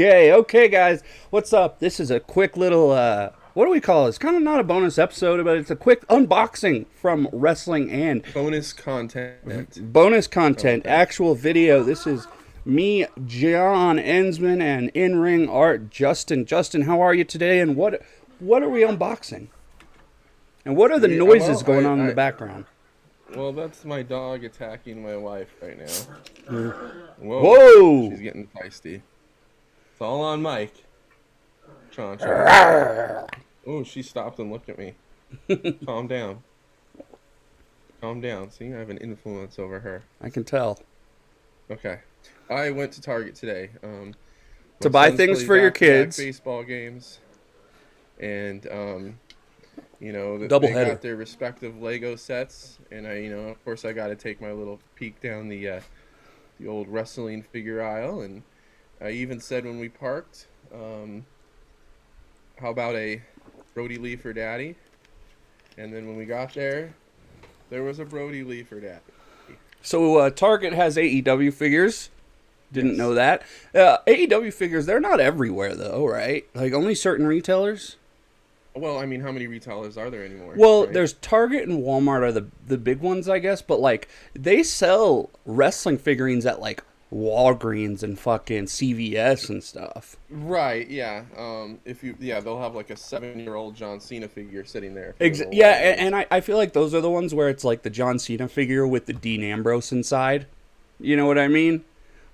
Okay, guys. What's up? This is a quick little, what do we call it? It's kind of not a bonus episode, but it's a quick unboxing from wrestling and Bonus content. bonus I like content, that. actual video. This is me, John Ensman, and in-ring art, Justin. Justin, how are you today? And what are we unboxing? And what are the Yeah, noises going on in the I background? well, that's my dog attacking my wife right now. Whoa, Whoa! she's getting feisty. It's all on Mike. Sean. Oh, she stopped and looked at me. Calm down. Calm down. See, I have an influence over her. I can tell. Okay. I went to Target today. To My buy sons things play for your back-to-back kids. baseball games, and Double they header. got their respective Lego sets, and of course, I got to take my little peek down the old wrestling figure aisle, and I even said when we parked, how about a Brody Lee for Daddy? And then when we got there was a Brody Lee for Daddy. So Target has AEW figures. Didn't Yes. know that. AEW figures, they're not everywhere though, right? Like only certain retailers. Well, I mean, how many retailers are there anymore? Well, Right? there's Target and Walmart are the big ones, I guess. But like they sell wrestling figurines at like Walgreens and fucking CVS and stuff. Right, yeah. They'll have like a 7-year-old John Cena figure sitting there. Yeah, and I feel like those are the ones where it's like the John Cena figure with the Dean Ambrose inside. You know what I mean?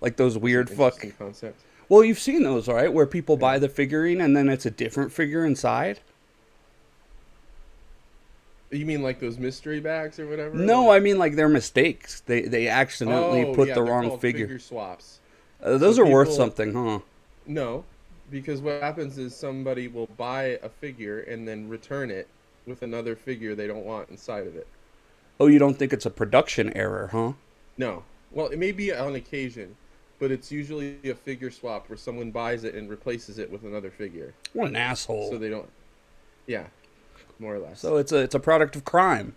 Like those weird Interesting concept. Well, you've seen those, right? Where people Yeah. buy the figurine and then it's a different figure inside. You mean like those mystery bags or whatever? No, I mean like they're mistakes. They accidentally put the they're wrong called figure. figure swaps. Those So are worth people- something, huh? No, because what happens is somebody will buy a figure and then return it with another figure they don't want inside of it. Oh, you don't think it's a production error, huh? No. Well, it may be on occasion, but it's usually a figure swap where someone buys it and replaces it with another figure. What an asshole. So they don't. Yeah, more or less. So it's a product of crime.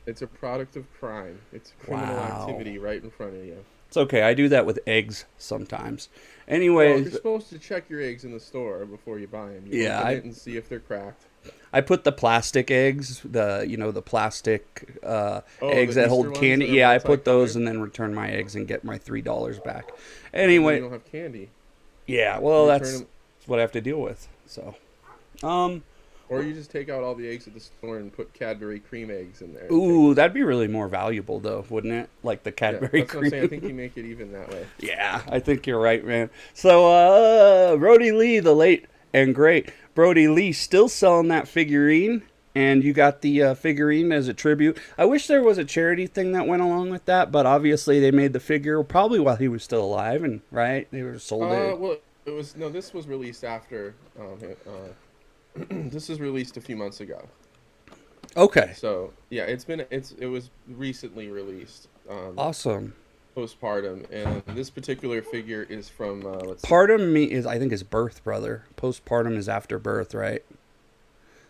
It's a product of crime. It's criminal Wow. activity right in front of you. It's okay. I do that with eggs sometimes. Well, Anyways, you're supposed to check your eggs in the store before you buy them. You Yeah, open I- it and see if they're cracked. I put the plastic eggs, the plastic eggs the that Easter hold ones candy. that are Yeah, I put those multicolored? and then return my eggs and get my $3 back. You Anyway, don't have candy. yeah. Well, Return that's 'em- what I have to deal with. So, um, Or you just take out all the eggs at the store and put Cadbury cream eggs in there. ooh, that'd be really more valuable though, wouldn't it? Like the Yeah, Cadbury that's what I'm saying. I cream. think you make it even that way. Yeah, I think you're right, man. So, Brody Lee, the late and great Brody Lee, still selling that figurine, and you got the figurine as a tribute. I wish there was a charity thing that went along with that, but obviously they made the figure probably while he was still alive, and right, they were sold it. Well, it was no. This was released after. This was released a few months ago. Okay, So yeah, it was recently released. awesome. Postpartum, and this particular figure is from let's see. Partum me is I think is birth, brother. Postpartum is after birth, right?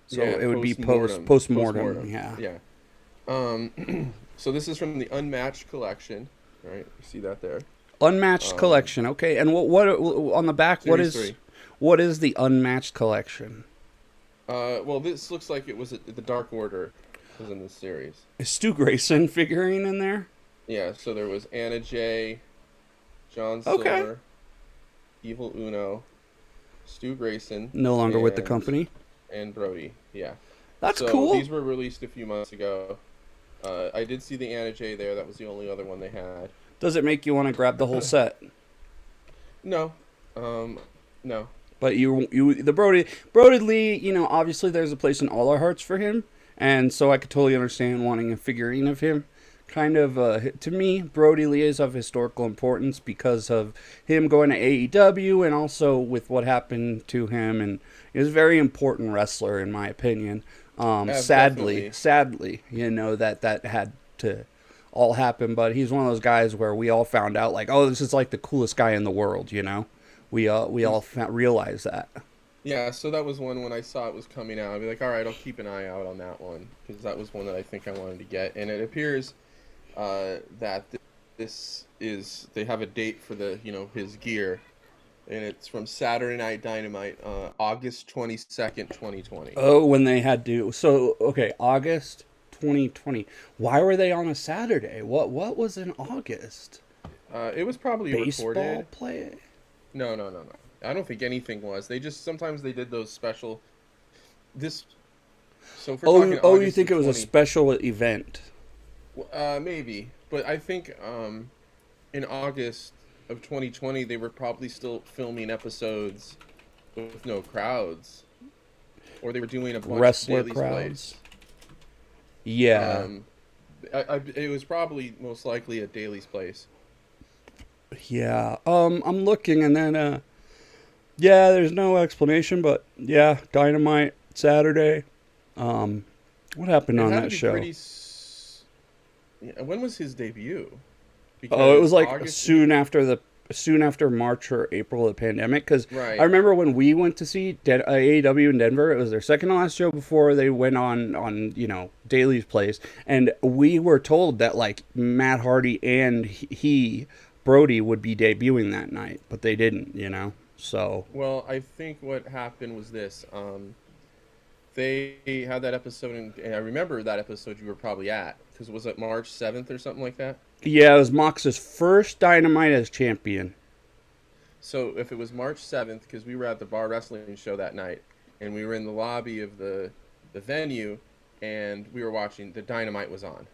So Yeah, it would be postmortem. postmortem. Yeah. Yeah. So this is from the Unmatched collection, right? You see that there? Unmatched collection. Okay, and what on the back? Series 3. What is the unmatched collection? Well, this looks like it was the Dark Order was in this series. Is Stu Grayson figurine in there? Yeah, so there was Anna Jay, John Okay. Silver, Evil Uno, Stu Grayson, No longer with the and- company. and Brody. Yeah. That's So cool. these were released a few months ago. I did see the Anna Jay there. That was the only other one they had. Does it make you want to grab the whole set? No. No. But the Brody Lee, obviously there's a place in all our hearts for him, and so I could totally understand wanting a figurine of him. Kind of, to me, Brody Lee is of historical importance because of him going to AEW and also with what happened to him, and he was a very important wrestler in my opinion. Sadly, that had to all happen, but he's one of those guys where we all found out like, oh, this is like the coolest guy in the world, We all realized that. Yeah, so that was one when I saw it was coming out. I'd be like, all right, I'll keep an eye out on that one because that was one that I think I wanted to get. And it appears that this is they have a date for the his gear, and it's from Saturday Night Dynamite, August 22nd, 2020. Oh, when they had to. So okay, August 2020. Why were they on a Saturday? What was in August? It was probably Baseball recorded. play? No, no, no, no. I don't think anything was. They just sometimes they did those special. This. So if we're talking Oh, you August think of it was a 20, special event? maybe, but I think in August of 2020 they were probably still filming episodes with no crowds, or they were doing a bunch of Wrestler dailies crowds? plays. Yeah. Um, it was probably most likely a Daly's place. Yeah. I'm looking and then yeah, there's no explanation, but yeah, Dynamite Saturday. Um what happened It on had to that be show? pretty. Yeah, when was his debut? Oh, it was Because like August. soon after March or April of the pandemic. Because I Right. remember when we went to see AEW in Denver, it was their second to last show before they went on Daly's Place, and we were told that like Matt Hardy and he Brody would be debuting that night, but they didn't. So Well, I think what happened was this. They had that episode, and I remember that episode you were probably at because was it March 7th or something like that? yeah, it was Mox's first Dynamite as champion. So if it was March 7th, because we were at the bar wrestling show that night, and we were in the lobby of the venue, and we were watching the Dynamite was on.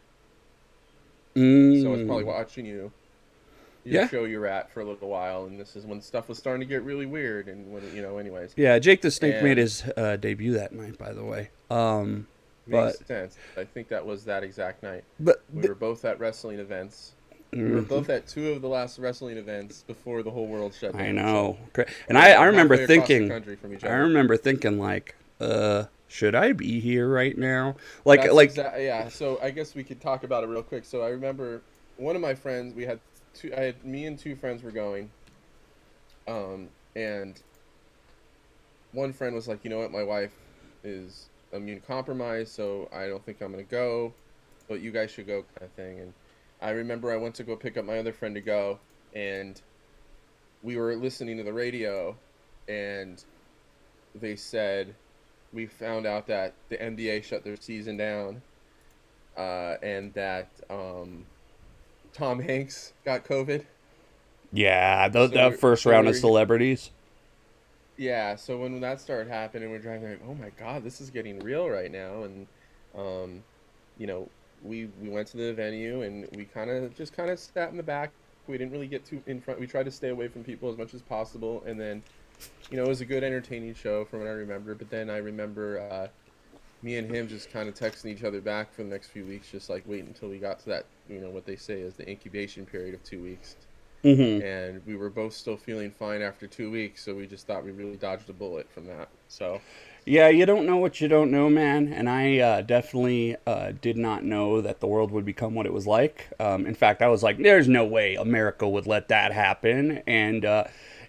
So I was probably Mm. watching your Yeah. show you were at for a little while, and this is when stuff was starting to get really weird, and when anyways, Yeah, Jake the Snake made and his debut that night, by the way. makes But sense. I think that was that exact night. but We th- were both at wrestling events. We were mhm, both at two of the last wrestling events before the whole world shut I down. So know, and I we're remember halfway across the thinking, country from each I other. remember thinking like, should I be here right now? Like That's like exact. Yeah. So I guess we could talk about it real quick. So I remember one of my friends. We had two. I had me and two friends were going. And one friend was like, you know what, my wife is immune compromised, so I don't think I'm gonna go, but you guys should go, kind of thing. And I remember I went to go pick up my other friend to go, and we were listening to the radio, and they said we found out that the NBA shut their season down, and that Tom Hanks got COVID. yeah, So the we first so round of we're celebrities. Yeah, so when that started happening, we're driving like, oh my God, this is getting real right now. And, um, you know, we went to the venue and we kind of sat in the back. We didn't really get too in front. We tried to stay away from people as much as possible. And then, it was a good entertaining show from what I remember. But then I remember me and him just kind of texting each other back for the next few weeks, just like wait until we got to that, what they say is the incubation period of 2 weeks. Hmm. And we were both still feeling fine after 2 weeks, so we just thought we really dodged a bullet from that. So, Yeah, you don't know what you don't know, man. And I definitely did not know that the world would become what it was like. In fact, I was like, there's no way America would let that happen. And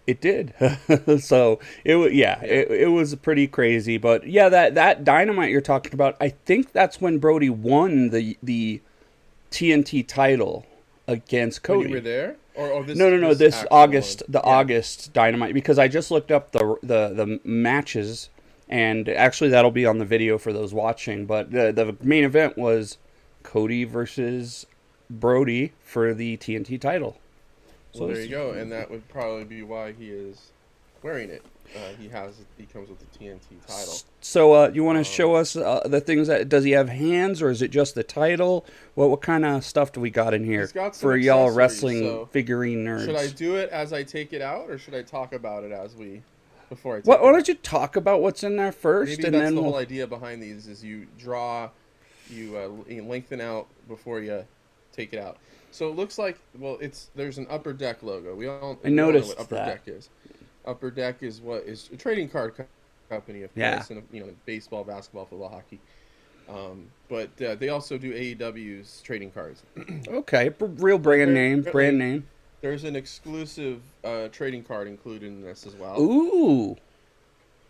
it did. So it was, yeah, yeah, it was pretty crazy. But yeah, that Dynamite you're talking about, I think that's when Brody won the TNT title against when you were Cody. there, or No, this no, no. this This actual one, August, the yeah. August Dynamite, because I just looked up the matches, and actually that'll be on the video for those watching. But the main event was Cody versus Brody for the TNT title. Well, So there it's, you go, and that would probably be why he is wearing it. He comes with the TNT title. so you want to Um, show us the things that does he have hands or is it just the title? What kind of stuff do we got in here he's got some for y'all accessories. wrestling So, figurine should I nerds? do it as I take it out, or should I talk about it before I What, take why it don't out? you talk about what's in there first, Maybe and that's then the whole we'll. idea behind these is you lengthen out before you take it out. So it looks like, well, there's an Upper Deck logo. I We all know what noticed Upper that. Deck is. Upper Deck is what is a trading card company, of Yeah. course, and baseball, basketball, football, hockey. But they also do AEW's trading cards. Okay, real brand name, brand Apparently, name. there's an exclusive trading card included in this as well. Ooh,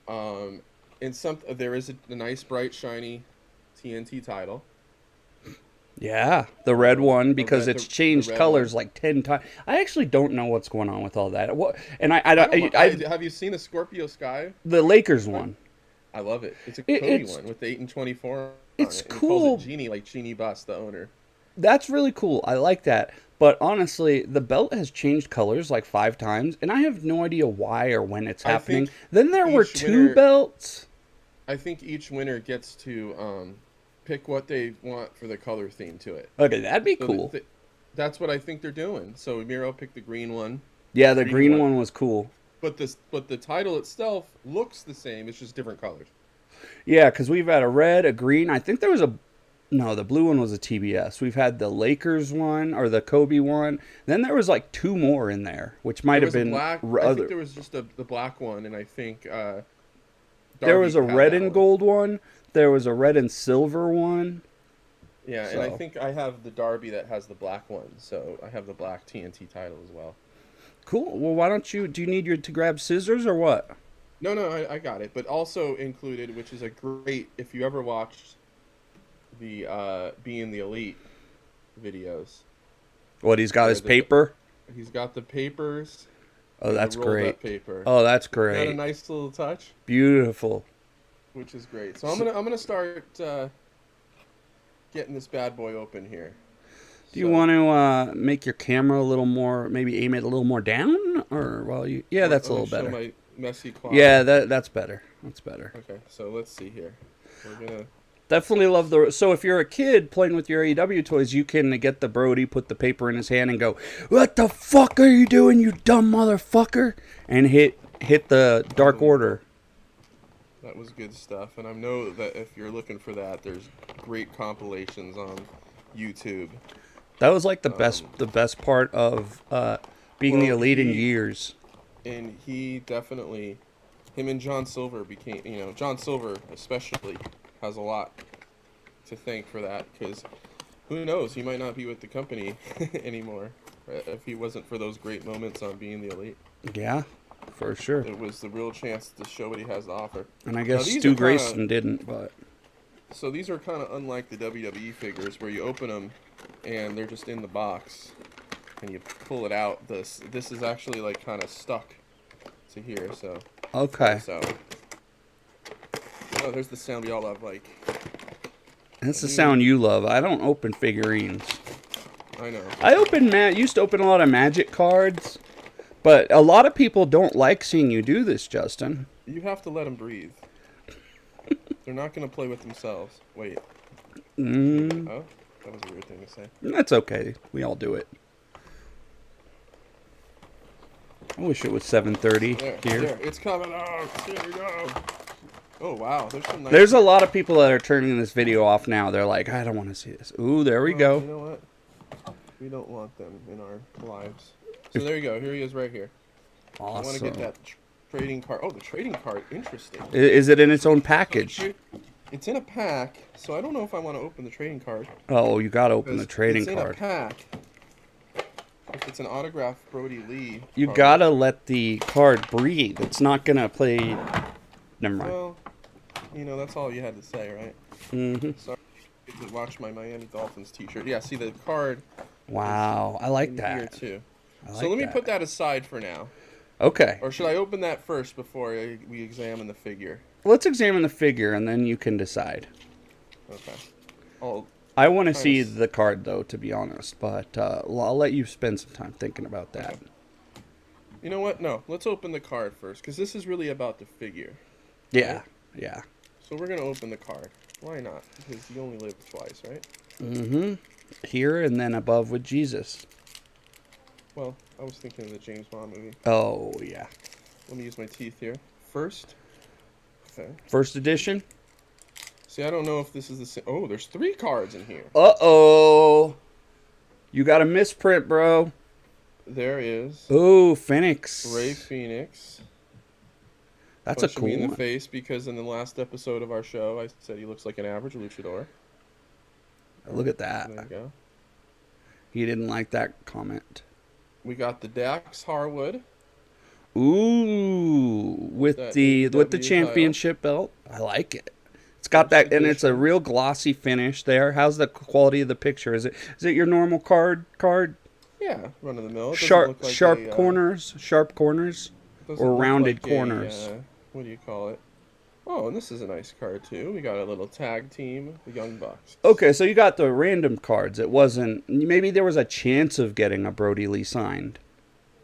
Um, and there is a nice bright shiny TNT title. Yeah, the red one, The because red, it's the changed red colors one. like 10 times. I actually don't know what's going on with all that. What? And I don't. Have you seen the Scorpio Sky? the Lakers One? one. I love it. It's a Kobe It's one with the 8 and 24 on it's it, and he calls it cool. Genie, like Genie Bus, the owner. That's really cool. I like that. But honestly, the belt has changed colors like 5 times, and I have no idea why or when it's I happening. think Then there were each two winner. belts. I think each winner gets to pick what they want for the color theme to it. Okay, that'd be So cool. that's what I think they're doing. So Miro picked the green one, Yeah, the green green one, one was cool. but the title itself looks the same. It's just different colors. Yeah, because we've had a red, a green. I think there was a no, the blue one was a TBS. We've had the Lakers one or the Kobe one. Then there was like two more in there, which might There have was a been black. I think other. there was just the black one, and I think There was Darby a had red that and one. gold one. There was a red and silver one. Yeah, and I So think I have the Darby that has the black one, so I have the black TNT title as well. cool. Well, why don't you? Do you need you to grab scissors or what? No, no, I got it. But also included, which is a great, if you ever watched the Being the Elite videos, What, he's got where his paper? he's got the papers Oh, and the that's rolled great. up paper. Oh, that's Isn't that a great. nice little touch? Beautiful. Which is great. So I'm gonna start getting this bad boy open here. Do you So, want to make your camera a little more, maybe aim it a little more down, or well, you? Yeah, or that's a let me little show better. my messy closet. Yeah, that's better. That's better. Okay, so let's see here. We're gonna. Definitely love the. So if you're a kid playing with your AEW toys, you can get the Brody, put the paper in his hand, and go, "What the fuck are you doing, you dumb motherfucker?" And hit the Dark Order. That was good stuff, and I know that if you're looking for that, there's great compilations on YouTube. That was like Um, the best part of being the well, elite in years. he definitely, him and John Silver became, John Silver especially has a lot to thank for that, because who knows, he might not be with the company anymore if he wasn't for those great moments on Being the Elite. Yeah, for sure. It was the real chance to show what he has to offer. And I Now, guess these Stu are kinda, Grayson didn't, but so these are kind of unlike the WWE figures where you open them and they're just in the box and you pull it out. This is actually like kind of stuck to here, so okay. so oh, there's the sound we all love. Like, That's the sound you love. I don't open figurines. I know. I used to open a lot of Magic cards, but a lot of people don't like seeing you do this, Justin. You have to let them breathe. They're not gonna play with themselves. Wait. Mm, Oh, that was a weird thing to say. that's okay. We all do it. I wish it was 7:30 There, here. there, it's coming out. Here we go. Oh wow, there's some nice. There's a lot of people that are turning this video off now. They're like, I don't want to see this. Ooh, there we Well, go. you know what? We don't want them in our lives. So there you go. Here he is right here. I want to get Awesome. that trading card. Oh, the trading card. Interesting. Is it in its own package? It's in a pack, so I don't know if I want to open the trading card. Oh, you gotta open the 'Cause trading it's in card. a pack. If it's an autographed Brody Lee. You card- gotta let the card breathe. It's not gonna play. Never mind. Well, that's all you had to say, right? Hmm. Sorry, you get to watch my Miami Dolphins T-shirt. Yeah, see the card. Wow, I like in here that. too. I So like let me that. put that aside for now. Okay, Or should I open that first before we examine the figure? let's examine the figure and then you can decide. Okay. I'll I want to Kinda see s- the card though, to be honest, but I'll let you spend some time thinking about that. You know what? No, let's open the card first, because this is really about the figure. Yeah, yeah. So we're going to open the card. Why not? Because you only live twice, right? Mm-hmm. Here and then above with Jesus. Well, I was thinking of the James Bond movie. Oh, yeah. Let me use my teeth here. First. Okay. First edition? See, I don't know if this is the same. Oh, there's 3 cards in here. Uh-oh. You got a misprint, bro. There is Oh, Phoenix. Ray Phoenix. That's a Punching cool me in the one. face because in the last episode of our show, I said he looks like an average luchador. Look at that. There you go. He didn't like that comment. We got the Dax Harwood. Ooh, with That the AEW championship belt. I like it. It's It's got that, and it's a real glossy finish there. How's the quality of the picture? Is it your normal card? Yeah, run of the mill. Sharp corners, or rounded like corners. What do you call it? Oh, and this is a nice card too. We got a little tag team, the Young Bucks. Okay, so you got the random cards. It wasn't. Maybe there was a chance of getting a Brody Lee signed.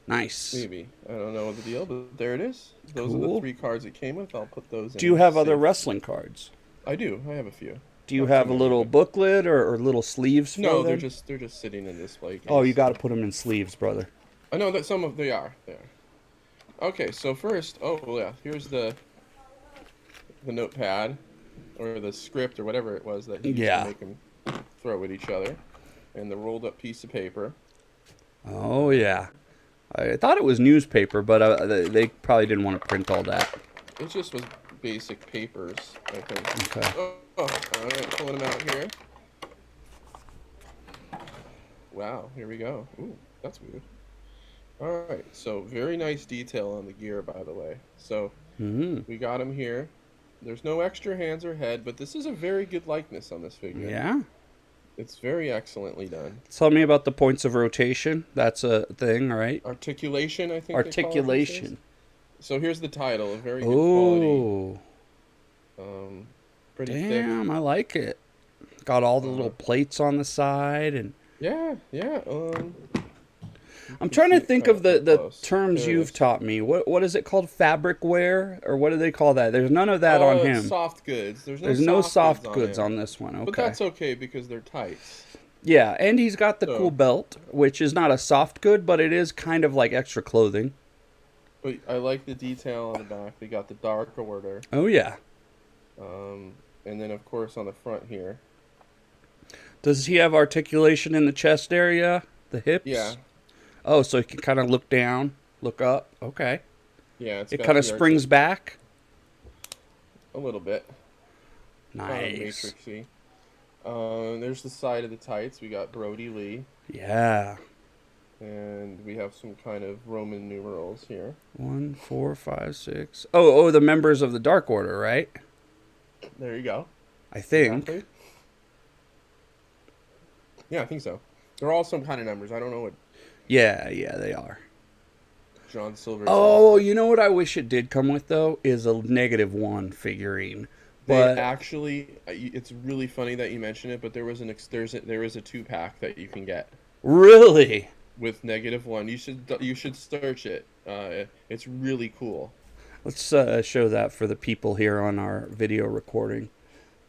Nice. Maybe. I don't know what the deal, but there it is. Those are the 3 cards it came with. I'll put those in. Do you have other wrestling cards? I do. I have a few. Do you have a little booklet or little sleeves for them? No, they're just sitting in display case. Oh, you got to put them in sleeves, brother. I know that some of they are. Okay, so first, here's the notepad or the script or whatever it was that he used to make them throw at each other, and the rolled up piece of paper. Oh yeah, I thought it was newspaper, but they probably didn't want to print all that. It just was basic papers, I think. Okay. All right, pulling them out here. Wow, here we go. Ooh, that's weird. All right, so very nice detail on the gear, by the way. So we got him here. There's no extra hands or head, but this is a very good likeness on this figure. Yeah. It's very excellently done. Tell me about the points of rotation. That's a thing, right? Articulation, I think. Articulation. So here's the title. A very good quality. Pretty thick. Damn, I like it. Got all the little plates on the side and. Yeah. I'm trying to think of the terms you've taught me. What is it called? Fabric wear? Or what do they call that? There's none of that on him. Soft goods. There's no soft goods on this one. Okay. But that's okay because they're tights. Yeah, and he's got the cool belt, which is not a soft good, but it is kind of like extra clothing. But I like the detail on the back. We got the Dark Order. Oh, yeah. And then, of course, on the front here. Does he have articulation in the chest area? The hips? Yeah. Oh, so he can kind of look down, look up. Okay. Yeah, it kind of springs back. A little bit. Nice. Matrixy. There's the side of the tights. We got Brody Lee. Yeah. And we have some kind of Roman numerals here. 1, 4, 5, 6. Oh, the members of the Dark Order, right? There you go. I think. Exactly. Yeah, I think so. They're all some kind of numbers. I don't know what. Yeah, they are. John Silver. Oh, you know what I wish it did come with, though? Is a -1 figurine. But actually, it's really funny that you mention it, but there is a 2-pack that you can get. Really? With -1. You should search it. It's really cool. Let's show that for the people here on our video recording.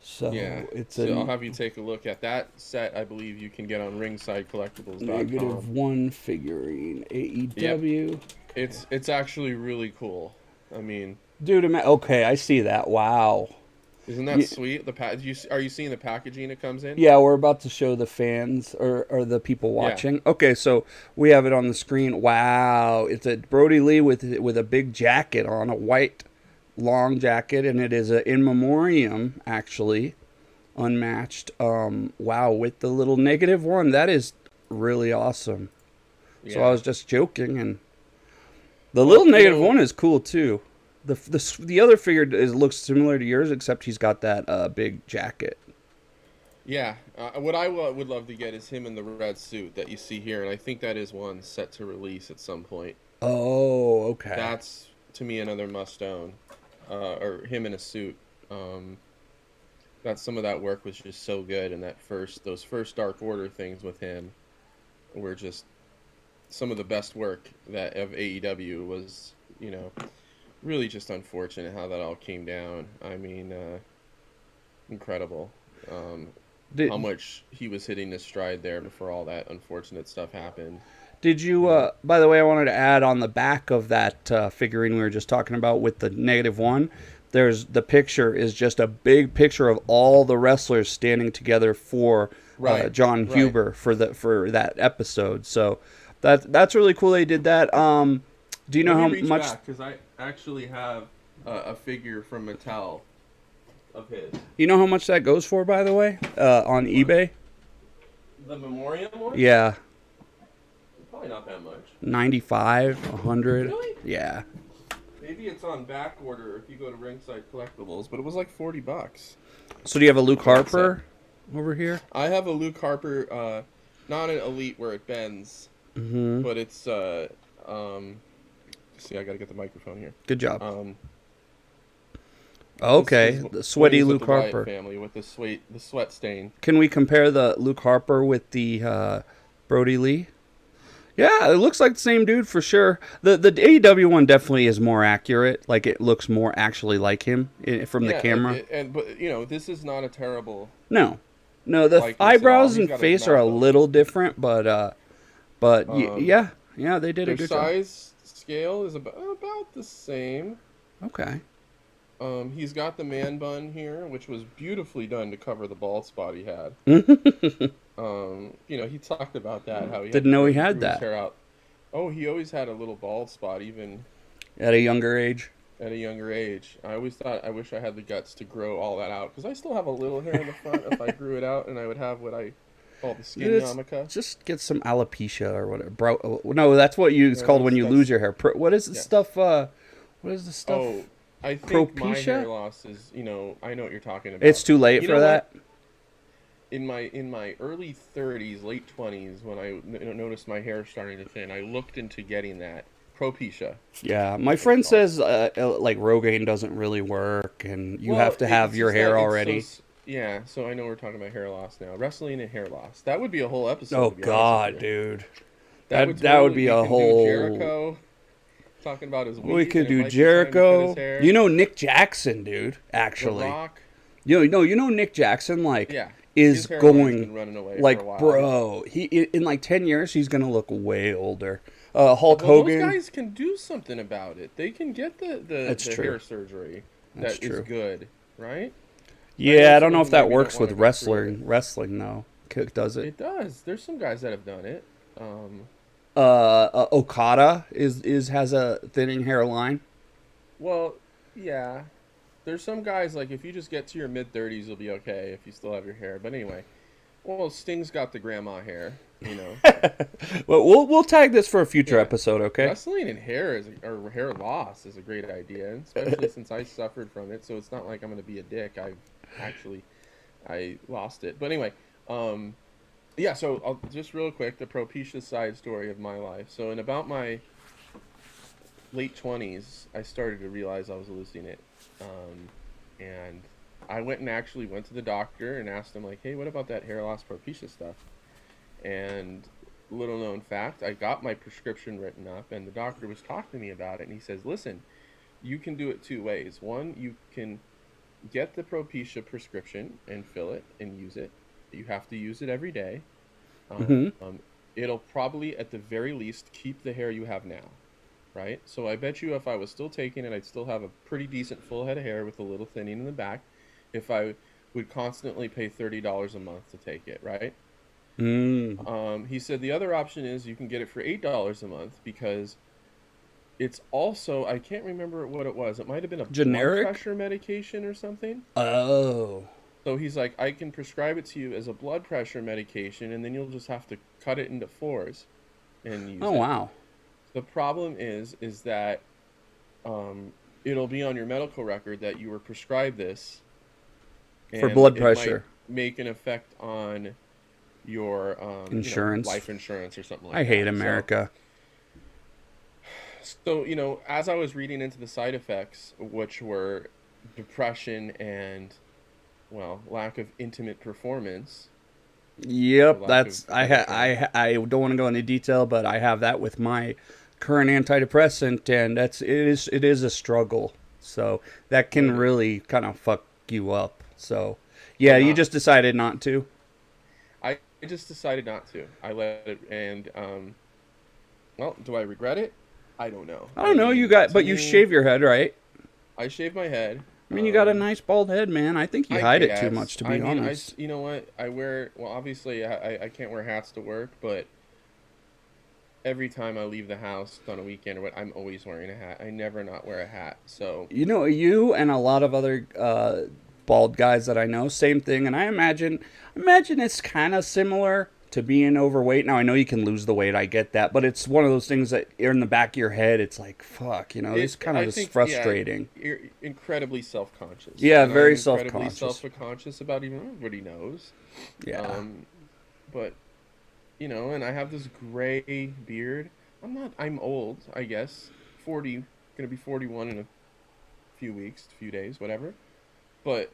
So yeah, I'll have you take a look at that set. I believe you can get on ringsidecollectibles.com. -1 figurine, AEW. Yep. It's actually really cool. I mean, dude, okay, I see that. Wow. Isn't that sweet? Are you seeing the packaging it comes in? Yeah, we're about to show the fans or the people watching. Yeah. Okay, so we have it on the screen. Wow, it's a Brody Lee with a big jacket on, a white long jacket, and it is a in memoriam, actually, unmatched. Wow, with the little -1. That is really awesome. Yeah. So I was just joking, and the little -1 is cool too. The other figure looks similar to yours, except he's got that big jacket. Yeah, what I would love to get is him in the red suit that you see here, and I think that is one set to release at some point. Oh, okay. That's, to me, another must-own. Or him in a suit. Some of that work was just so good, and those first Dark Order things with him were just some of the best work of AEW. Was, really just unfortunate how that all came down. I mean, incredible. How much he was hitting his stride there before all that unfortunate stuff happened. Did you, by the way, I wanted to add on the back of that figurine we were just talking about with the -1, the picture is just a big picture of all the wrestlers standing together for John Huber for that episode. So that's really cool they did that. Do you know how much? Because I actually have a figure from Mattel of his. You know how much that goes for, by the way, on eBay? The memoriam one? Yeah. Probably not that much. 95, 100. Really? Yeah. Maybe it's on back order if you go to Ringside Collectibles, but it was like $40. So do you have a Luke For that set. Harper over here? I have a Luke Harper, not an Elite where it bends, Mm-hmm. but it's um. See, I gotta get the microphone here. Good job. Um, Okay, this is the sweaty when he's with Luke the Wyatt Harper. family with the sweat stain. Can we compare the Luke Harper with the Brody Lee? Yeah, it looks like the same dude for sure. The AEW one definitely is more accurate. Like it looks more actually like him from the Yeah, camera. but this is not a terrible No, no, the likeness at all. eyebrows He's and got his face are a mouth open. little different, but Um, yeah, yeah, they did a their good job. size scale is about the same. Okay. He's got the man bun here, which was beautifully done to cover the bald spot he had. He talked about that, how he Didn't know he grew had his that hair out. Oh, he always had a little bald spot, even at a younger age. at a younger age. I always thought I wish I had the guts to grow all that out, because I still have a little hair in the front if I grew it out, and I would have what I call the skin yarmulke. Just get some alopecia or whatever. Bro, no, that's what it's Yeah, called when you that's- lose your hair. What is the yeah. stuff? What is the stuff? Oh, I think my Propecia? hair loss is, I know what you're talking about. It's too late You for know that. what? In my early 30s, late 20s, when I noticed my hair starting to thin, I looked into getting that Propecia. Yeah, my friend says like Rogaine doesn't really work, and you have to have it's your just hair that it's already. yeah, so I know we're talking about hair loss now. Wrestling and hair loss. That would be a whole episode. Oh to be honest God, with you. dude, That would be we a can whole. do Jericho talking about his weed. We could and it do might be time to cut Jericho. his hair. You know Nick Jackson, dude. The Actually, Rock. you know Nick Jackson like Yeah. is His hairline's going been running away like, for a while. bro. He in like 10 years he's gonna look way older. Hulk Well, Hogan. those guys can do something about it. They can get That's the true. hair surgery That's that is true. good, right? Yeah, I don't know someone if that maybe works don't wanna with go through wrestling. Wrestling though, does it? It does. There's some guys that have done it. Okada has a thinning hairline. Well, yeah. There's some guys, like, if you just get to your mid-30s, you'll be okay if you still have your hair. But anyway, well, Sting's got the grandma hair, Well, we'll tag this for a future Yeah. episode, okay? Wrestling and or hair loss is a great idea, especially since I suffered from it. So it's not like I'm going to be a dick. I lost it. But anyway, yeah. So I'll just real quick the Propecia side story of my life. So in about my late 20s, I started to realize I was losing it, and I went to the doctor and asked him, like, hey, what about that hair loss Propecia stuff? And little known fact, I got my prescription written up, and the doctor was talking to me about it, and he says, listen, you can do it two ways. One, you can get the Propecia prescription and fill it and use it. You have to use it every day. It'll probably, at the very least, keep the hair you have now, right? So I bet you if I was still taking it, I'd still have a pretty decent full head of hair with a little thinning in the back if I would constantly pay $30 a month to take it, right? He said the other option is you can get it for $8 a month, because it's also, I can't remember what it was. It might have been a Generic? blood pressure medication or something. Oh. So he's like, I can prescribe it to you as a blood pressure medication, and then you'll just have to cut it into fours and use it. Oh, wow. The problem is that it'll be on your medical record that you were prescribed this. For and blood it might pressure. make an effect on your Insurance. life insurance or something like I that. hate America. So, as I was reading into the side effects, which were depression and, well, lack of intimate performance. Yep, lack that's of- I don't want to go into detail, but I have that with my current antidepressant, and it is a struggle. So that can really kind of fuck you up. So yeah, you just decided not to. I just decided not to. I let it, and well, do I regret it? I don't know. I don't know. mean, But you shave your head, right? I shaved my head. I mean, you got a nice bald head, man. I think you hide it too much, to be honest. You know what? I wear, well, obviously, I can't wear hats to work, but every time I leave the house on a weekend or what, I'm always wearing a hat. I never not wear a hat. So You know, you and a lot of other bald guys that I know, same thing. And I imagine it's kind of similar to being overweight. Now I know you can lose the weight, I get that, but it's one of those things that are in the back of your head. It's like, fuck, it's kind of I just think, frustrating. Yeah, you're incredibly self-conscious. Yeah, And I'm very incredibly self-conscious. self-conscious about even everybody knows. Yeah. But and I have this gray beard. I'm old, I guess. 40, gonna be 41 in a few weeks, few days, whatever. But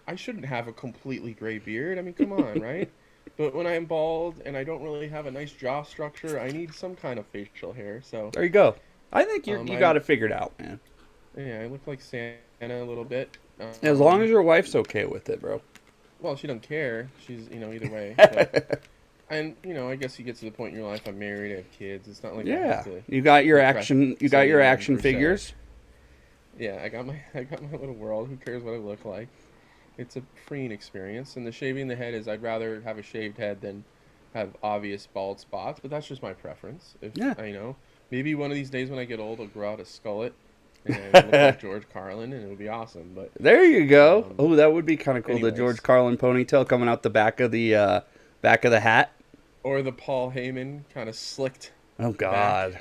I shouldn't have a completely gray beard. I mean, come on, right? But when I'm bald and I don't really have a nice jaw structure, I need some kind of facial hair. So There you go. I think you I got it figured out, man. yeah, I look like Santa a little bit. As long as your wife's okay with it, bro. Well, she doesn't care. She's either way. But, and I guess you get to the point in your life. I'm married. I have kids. It's not like I Yeah. have to You got your impress action. You got your anyone action per se. figures. Yeah, I got my little world. Who cares what I look like? It's a freeing experience. And the shaving the head is I'd rather have a shaved head than have obvious bald spots. But that's just my preference. Yeah. Maybe one of these days when I get old, I'll grow out a skullet and look like George Carlin, and it'll be awesome. But There you go. Oh, that would be kind of cool. anyways. The George Carlin ponytail coming out the back of the hat. Or the Paul Heyman kind of slicked. Oh God.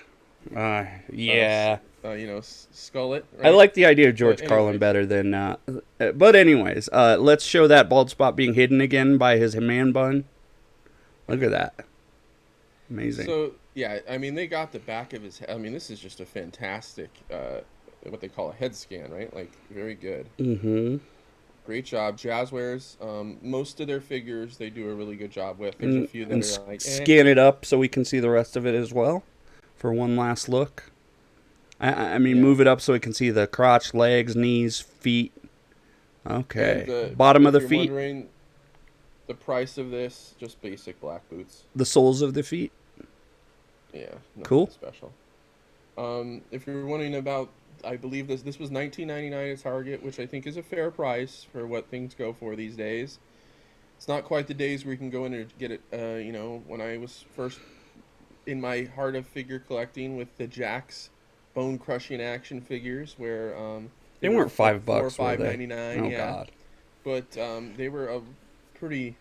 Yeah. Skullet. Right? I like the idea of George But Carlin anyways. better than. But anyways, let's show that bald spot being hidden again by his man bun. Look at that. Amazing. So yeah, I mean they got the back of his head. I mean this is just a fantastic, what they call a head scan, right? Like very good. Mm-hmm. Great job, Jazzwares. Most of their figures they do a really good job with. There's a few that are like scan it up so we can see the rest of it as well, for one last look. I mean, move it up so we can see the crotch, legs, knees, feet. Okay. Bottom of the if you're feet. wondering the price of this, just basic black boots. The soles of the feet. Yeah. Cool. Special. If you're wondering about, I believe this was $19.99 at Target, which I think is a fair price for what things go for these days. It's not quite the days where you can go in and get it. When I was first in my heart of figure collecting with the Jax bone crushing action figures, where They weren't $5, or were they? $5.99. Oh yeah. God. But they were a pretty.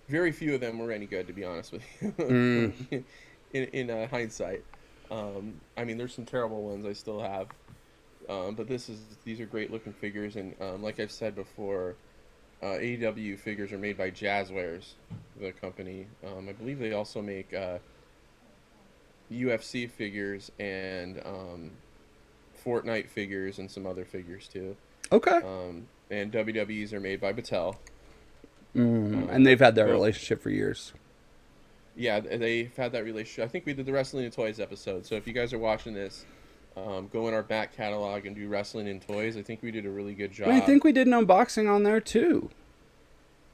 Very few of them were any good, to be honest with you. in hindsight, I mean, there's some terrible ones I still have, but these are great looking figures, and like I've said before, AEW figures are made by Jazzwares, the company. I believe they also make UFC figures and Fortnite figures and some other figures too. Okay. And WWE's are made by Mattel. And they've had that relationship for years. Yeah, they've had that relationship. I think we did the Wrestling and Toys episode. So if you guys are watching this, go in our back catalog and do Wrestling and Toys. I think we did a really good job. I think we did an unboxing on there too.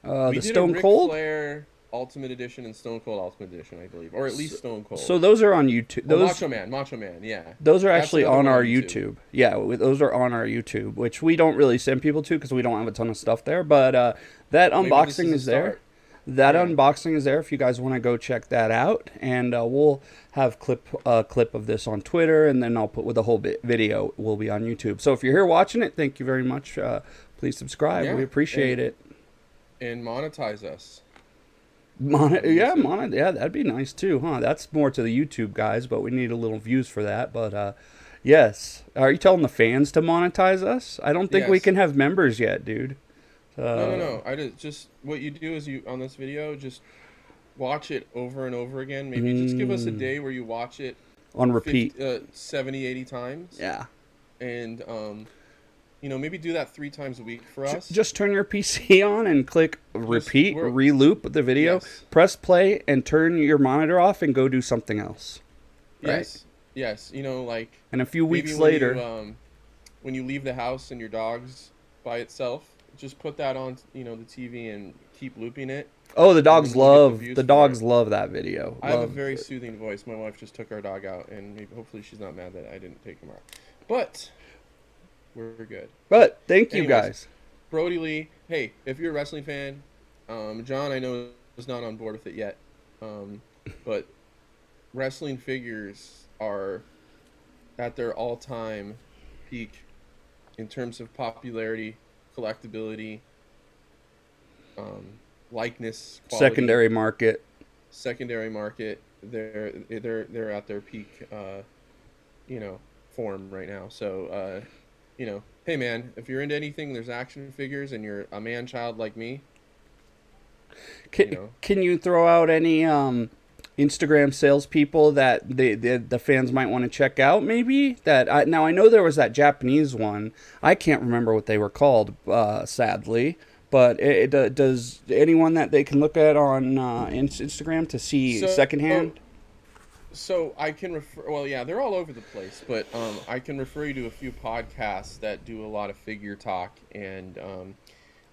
We The did Stone a Ric Cold. Flair Ultimate Edition and Stone Cold Ultimate Edition, I believe, or at least Stone Cold. So those are on YouTube. Oh, Those Macho Man, yeah. those are That's actually another on one our YouTube. Yeah, those are on our YouTube, which we don't really send people to because we don't have a ton of stuff there. But that Maybe unboxing this is a is there. start. That Yeah. unboxing is there if you guys want to go check that out, and we'll have clip of this on Twitter, and then I'll put with the whole video will be on YouTube. So if you're here watching it, thank you very much. Please subscribe. Yeah, We appreciate it. And monetize us. Yeah, that'd be nice too, huh? That's more to the YouTube guys, but we need a little views for that. But yes, are you telling the fans to monetize us? I don't think we Yes. can have members yet, dude. No. I just what you do is you on this video just watch it over and over again. Maybe just give us a day where you watch it On repeat. 70, 80 times. Yeah. And maybe do that 3 times a week for us. Just turn your PC on and click repeat, re-loop the video, Yes. press play, and turn your monitor off and go do something else. Right? Yes. Like. And a few weeks maybe when later, when you leave the house and your dog's by itself, just put that on, the TV and keep looping it. the dogs you'll get the views for love that video. I have a very soothing voice. My wife just took our dog out, and hopefully she's not mad that I didn't take him out. But we're good. But thank you Anyways, guys. Brody Lee, hey, if you're a wrestling fan, John, I know is not on board with it yet, but wrestling figures are at their all-time peak in terms of popularity, collectability, likeness, quality. Secondary market. secondary market. They're at their peak, form right now. So, hey man, if you're into anything, there's action figures, and you're a man child like me, you know, Can you throw out any Instagram salespeople that the fans might want to check out? Maybe now I know there was that Japanese one. I can't remember what they were called, sadly. But does anyone that they can look at on Instagram to see so secondhand? so I can refer. Well, yeah, they're all over the place, but I can refer you to a few podcasts that do a lot of figure talk, and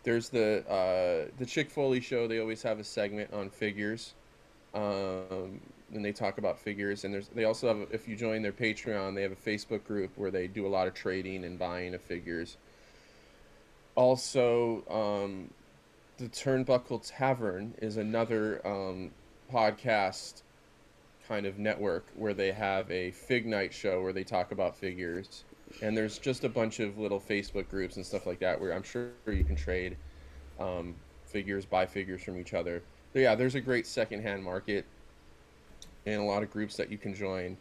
there's the Chick Foley show. They always have a segment on figures, and they talk about figures. And they also have, if you join their Patreon, they have a Facebook group where they do a lot of trading and buying of figures. Also, the Turnbuckle Tavern is another podcast kind of network where they have a Fig Night show where they talk about figures. And there's just a bunch of little Facebook groups and stuff like that where I'm sure you can trade figures, buy figures from each other. But yeah, there's a great secondhand market and a lot of groups that you can join.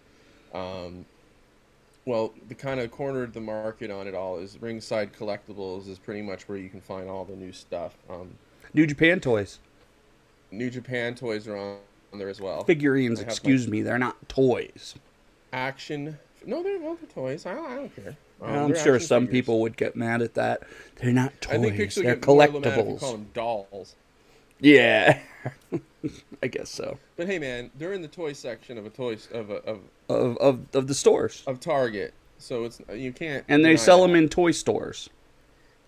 Well, the kind of corner of the market on it all is Ringside Collectibles is pretty much where you can find all the new stuff. New Japan toys. New Japan toys are on there as well. Figurines, excuse me, they're not toys. Action. No, they're toys. I don't care. I'm sure some people would get mad at that. They're not toys. I think people they're get more mad if you collectibles. call them dolls. Yeah, I guess so. But hey, man, they're in the toy section of Of the stores, of Target, so it's you can't. and they deny sell that. them in toy stores.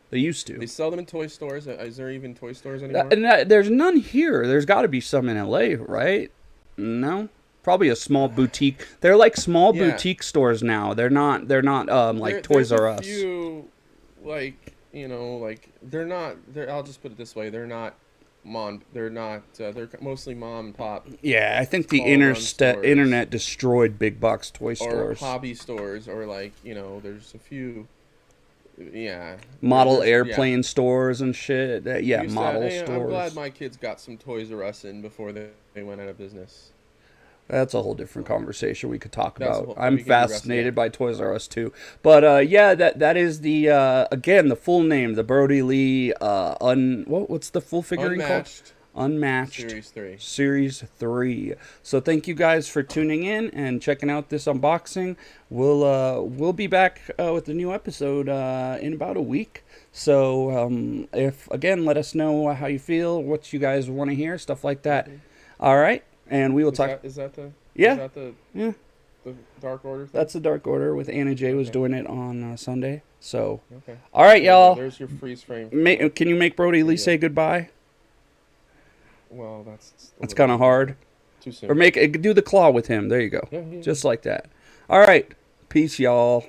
They used to. They sell them in toy stores. Is there even toy stores anymore? There's none here. There's got to be some in LA, right? No, probably a small boutique. They're like small boutique stores now. They're not like Toys R Us. There's a few, they're not. I'll just put it this way: they're not They're not. They're mostly mom and pop. Yeah, I think the stores. internet destroyed big box toy Or stores. hobby stores, or there's a few. Yeah. Model airplane stores and shit. Model stores. I'm glad my kids got some Toys R Us in before they went out of business. That's a whole different conversation we could talk about. I'm we can do the rest of fascinated it. by Toys R Us too. But that is the again the full name, the Brody Lee what's the full figurine Unmatched. called? Unmatched Series 3. Series 3. So thank you guys for tuning in and checking out this unboxing. We'll be back with a new episode in about a week. So if again, let us know how you feel, what you guys want to hear, stuff like that. Mm-hmm. All right, and we will talk. Is that the Yeah. the Dark Order thing? That's the Dark Order with Anna J was doing it on Sunday. So, Okay. all right, y'all. There's your freeze frame. Can you make Brody Lee say goodbye? Well, that's kind of hard. Too soon. Or do the claw with him. There you go. Yeah. Just like that. All right. Peace, y'all.